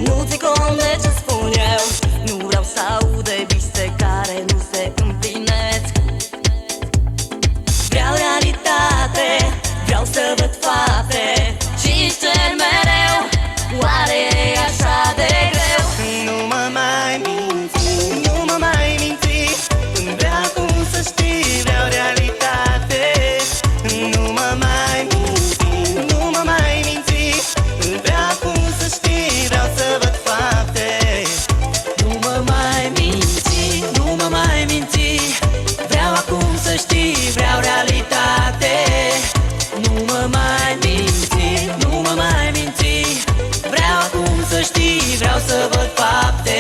Nu ți cont de ce spun eu. Nu vreau să aud de vise care nu se împlinesc. Vreau realitate, vreau să văd fapte și cer mereu. Oare e așa de greu? Nu mă mai minți, nu mă mai minți. Vreau acum să știi, vreau realitate. Nu mă mai minți, nu mă mai minți. Vreau acum să știi, vreau să văd fapte. Nu mă mai minți, nu mă mai minți. Vreau acum să știi, vreau realitate. Nu mă mai minți, nu mă mai minți. Vreau acum să știi, vreau să văd fapte.